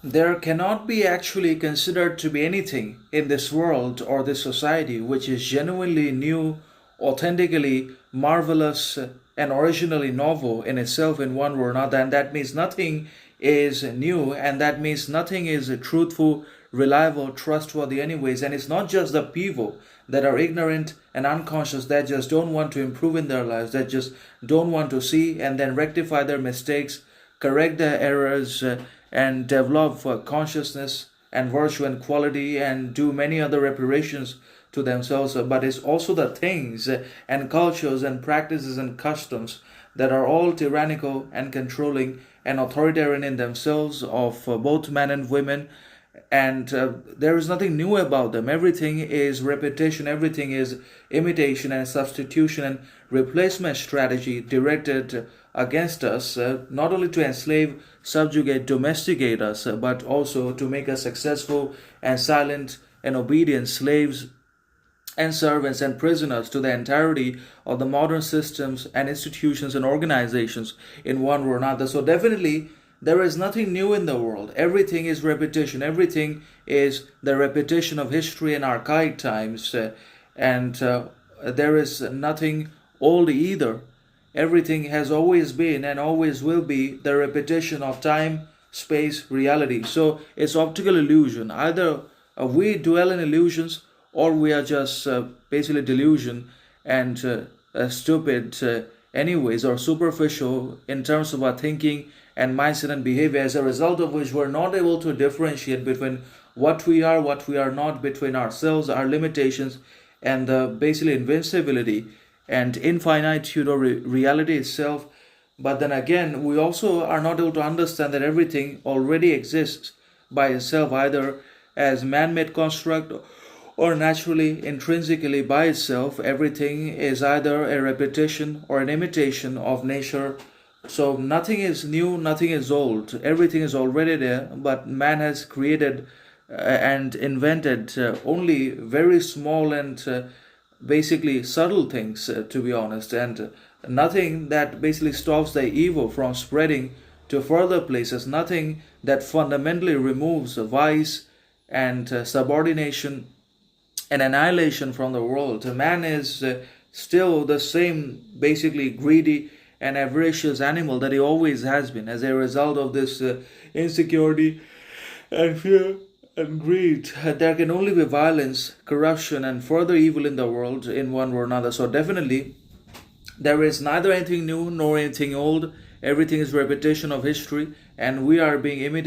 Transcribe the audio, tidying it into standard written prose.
there cannot be actually considered to be anything in this world or this society which is genuinely new, authentically marvelous, and originally novel in itself in one way or another. And that means nothing is new, and that means nothing is truthful, reliable, trustworthy, anyways. And it's not just the people that are ignorant and unconscious that just don't want to improve in their lives, that just don't want to see and then rectify their mistakes, correct their errors, and develop consciousness and virtue and quality and do many other reparations to themselves. But it's also the things and cultures and practices and customs that are all tyrannical and controlling and authoritarian in themselves, of both men and women. And there is nothing new about them. Everything is repetition, everything is imitation and substitution and replacement strategy directed against us, not only to enslave, subjugate, domesticate us, but also to make us successful and silent and obedient slaves and servants and prisoners to the entirety of the modern systems and institutions and organizations in one way or another. So definitely there is nothing new in the world. Everything is repetition. Everything is the repetition of history and archaic times. And there is nothing old either. Everything has always been and always will be the repetition of time, space, reality. So it's optical illusion. Either we dwell in illusions, or we are just basically delusion and stupid anyways, or superficial in terms of our thinking and mindset and behavior, as a result of which we're not able to differentiate between what we are not, between ourselves, our limitations, and the basically invincibility and infinitude or reality itself. But then again, we also are not able to understand that everything already exists by itself, either as man-made construct or naturally, intrinsically by itself. Everything is either a repetition or an imitation of nature. So nothing is new, nothing is old. Everything is already there, but man has created and invented only very small and basically subtle things, to be honest, and nothing that basically stops the evil from spreading to further places, nothing that fundamentally removes vice and subordination and annihilation from the world. Man is still the same basically greedy and avaricious animal that he always has been, as a result of this insecurity and fear and greed. There can only be violence, corruption, and further evil in the world in one way or another. So definitely there is neither anything new nor anything old. Everything is repetition of history, and we are being imitated